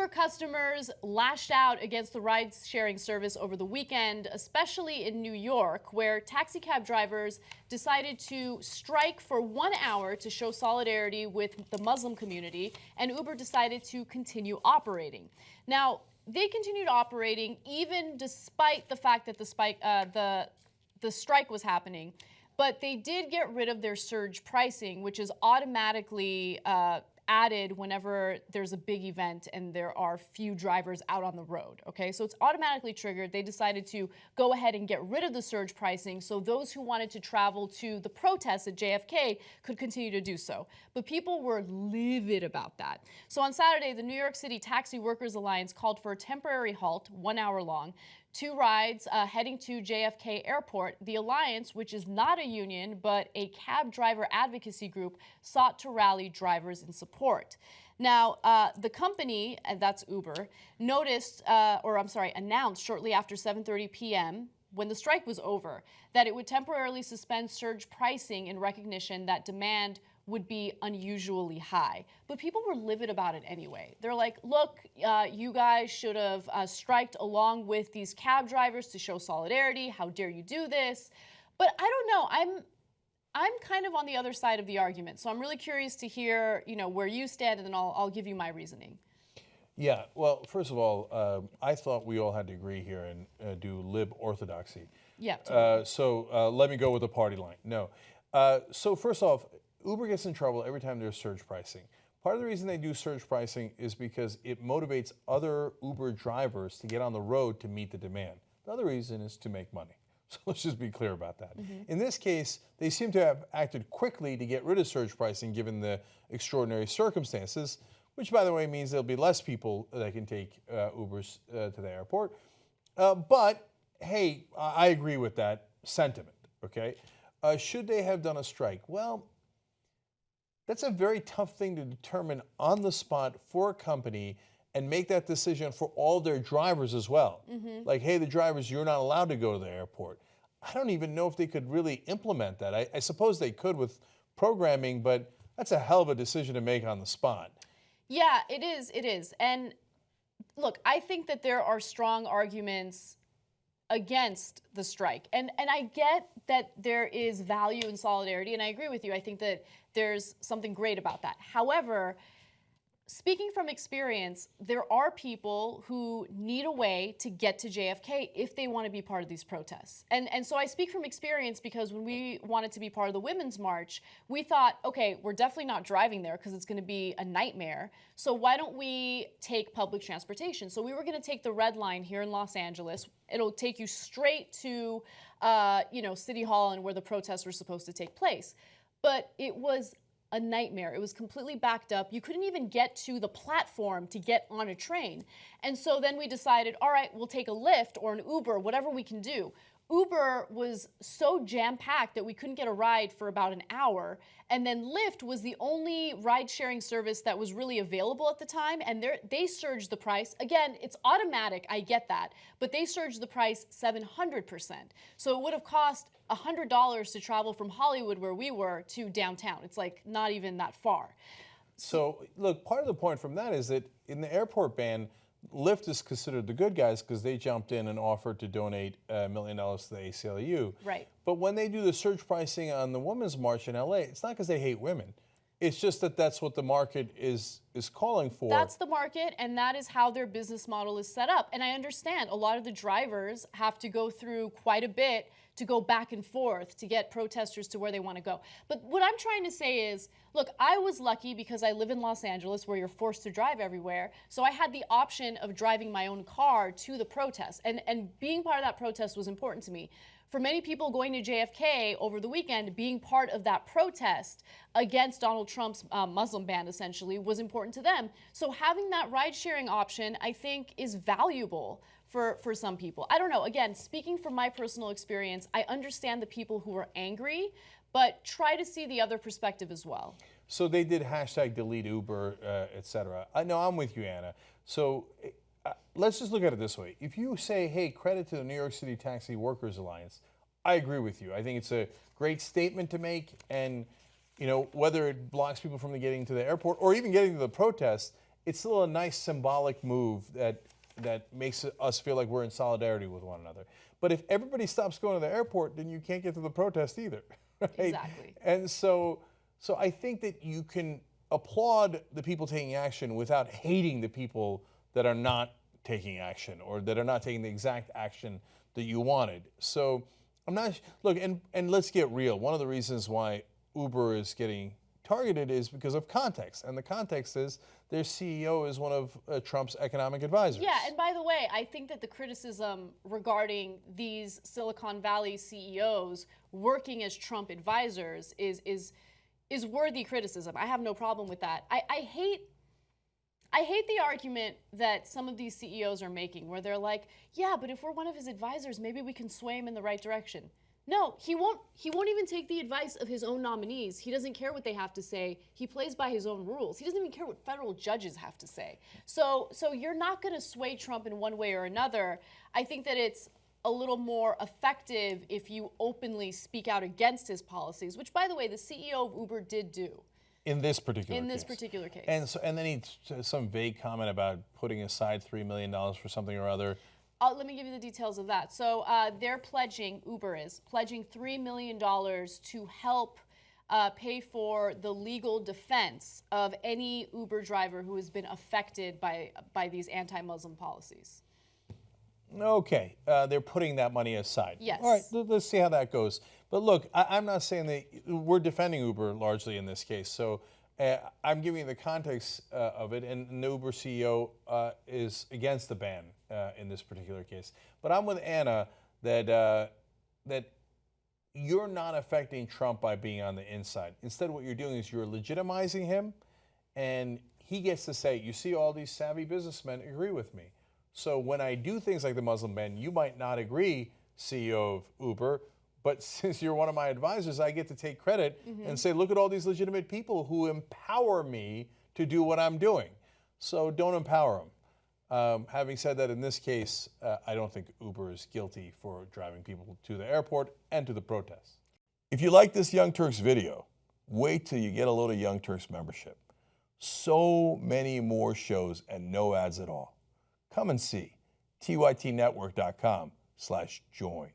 Uber customers lashed out against the ride-sharing service over the weekend, especially in New York, where taxi cab drivers decided to strike for 1 hour to show solidarity with the Muslim community, and Uber decided to continue operating. Now, they continued operating even despite the fact that the strike was happening, but they did get rid of their surge pricing, which is automatically added whenever there's a big event and there are few drivers out on the road, okay? So it's automatically triggered. They decided to go ahead and get rid of the surge pricing so those who wanted to travel to the protests at JFK could continue to do so. But people were livid about that. So on Saturday, the New York City Taxi Workers Alliance called for a temporary halt, 1 hour long, 2 rides heading to JFK Airport. The Alliance, which is not a union but a cab driver advocacy group, sought to rally drivers in support. Now, the company, that's Uber, announced shortly after 7:30 p.m., when the strike was over, that it would temporarily suspend surge pricing in recognition that demand would be unusually high. But people were livid about it anyway. They're like, look, you guys should have striked along with these cab drivers to show solidarity. How dare you do this? But I don't know. I'm kind of on the other side of the argument. So I'm really curious to hear, where you stand, and then I'll give you my reasoning. Yeah, well, first of all, I thought we all had to agree here and do lib orthodoxy. Yeah, totally. So let me go with the party line. No. So first off, Uber gets in trouble every time there's surge pricing. Part of the reason they do surge pricing is because it motivates other Uber drivers to get on the road to meet the demand. The other reason is to make money. So let's just be clear about that. In this case, they seem to have acted quickly to get rid of surge pricing given the extraordinary circumstances, which, by the way, means there'll be less people that can take Ubers to the airport. But, hey, I agree with that sentiment, okay? Should they have done a strike? Well, that's a very tough thing to determine on the spot for a company and make that decision for all their drivers as well. Like, hey, the drivers, you're not allowed to go to the airport. I don't even know if they could really implement that. I suppose they could with programming, but that's a hell of a decision to make on the spot. Yeah, it is. And look, I think that there are strong arguments against the strike. And I get that there is value in solidarity, and I agree with you. I think that there's something great about that. However, speaking from experience, there are people who need a way to get to JFK if they want to be part of these protests. And so I speak from experience because when we wanted to be part of the Women's March, we thought, okay, we're definitely not driving there because it's going to be a nightmare. So why don't we take public transportation? So we were going to take the Red Line here in Los Angeles. It'll take you straight to, City Hall and where the protests were supposed to take place. But it was a nightmare. It was completely backed up. You couldn't even get to the platform to get on a train. And so then we decided, all right, we'll take a Lyft or an Uber, whatever we can do. Uber was so jam-packed that we couldn't get a ride for about an hour. And then Lyft was the only ride-sharing service that was really available at the time. And they surged the price. Again, it's automatic, I get that. But they surged the price 700%. So it would have cost $100 to travel from Hollywood, where we were, to downtown. It's like not even that far. So, look, part of the point from that is that in the airport ban, Lyft is considered the good guys because they jumped in and offered to donate $1 million to the ACLU. Right. But when they do the surge pricing on the Women's March in LA, it's not because they hate women. It's just that that's what the market is calling for. That's the market, and that is how their business model is set up. And I understand a lot of the drivers have to go through quite a bit to go back and forth to get protesters to where they want to go. But what I'm trying to say is, look, I was lucky because I live in Los Angeles where you're forced to drive everywhere. So I had the option of driving my own car to the protest. And being part of that protest was important to me. For many people going to JFK over the weekend, being part of that protest against Donald Trump's Muslim ban, essentially, was important to them. So having that ride-sharing option, I think, is valuable for some people. I don't know. Again, speaking from my personal experience, I understand the people who are angry, but try to see the other perspective as well. So they did hashtag delete Uber, et cetera. No, I'm with you, Anna. So let's just look at it this way. If you say, hey, credit to the New York City Taxi Workers Alliance, I agree with you. I think it's a great statement to make. And, whether it blocks people from getting to the airport or even getting to the protest, it's still a nice symbolic move that makes us feel like we're in solidarity with one another. But if everybody stops going to the airport, then you can't get to the protest either. Right? Exactly. And so I think that you can applaud the people taking action without hating the people that are not taking action or that are not taking the exact action that you wanted. So I'm not, look, and let's get real. One of the reasons why Uber is getting targeted is because of context. And the context is their CEO is one of Trump's economic advisors. Yeah, and by the way, I think that the criticism regarding these Silicon Valley CEOs working as Trump advisors is worthy criticism. I have no problem with that. I hate the argument that some of these CEOs are making where they're like, yeah, but if we're one of his advisors, maybe we can sway him in the right direction. No, he won't even take the advice of his own nominees. He doesn't care what they have to say. He plays by his own rules. He doesn't even care what federal judges have to say. So you're not going to sway Trump in one way or another. I think that it's a little more effective if you openly speak out against his policies, which, by the way, the CEO of Uber did do. In this particular case. And then he some vague comment about putting aside $3 million for something or other. Let me give you the details of that. So they're pledging, Uber is pledging $3 million to help pay for the legal defense of any Uber driver who has been affected by these anti-Muslim policies. Okay, they're putting that money aside. Yes. All right, let's see how that goes. But look, I'm not saying that we're defending Uber largely in this case. So I'm giving you the context of it, and the Uber CEO is against the ban in this particular case. But I'm with Anna that you're not affecting Trump by being on the inside. Instead, what you're doing is you're legitimizing him, and he gets to say, you see, all these savvy businessmen agree with me. So when I do things like the Muslim ban, you might not agree, CEO of Uber, but since you're one of my advisors, I get to take credit and say, look at all these legitimate people who empower me to do what I'm doing. So don't empower them. Having said that, in this case, I don't think Uber is guilty for driving people to the airport and to the protests. If you like this Young Turks video, wait till you get a load of Young Turks membership. So many more shows and no ads at all. Come and see tytnetwork.com/join.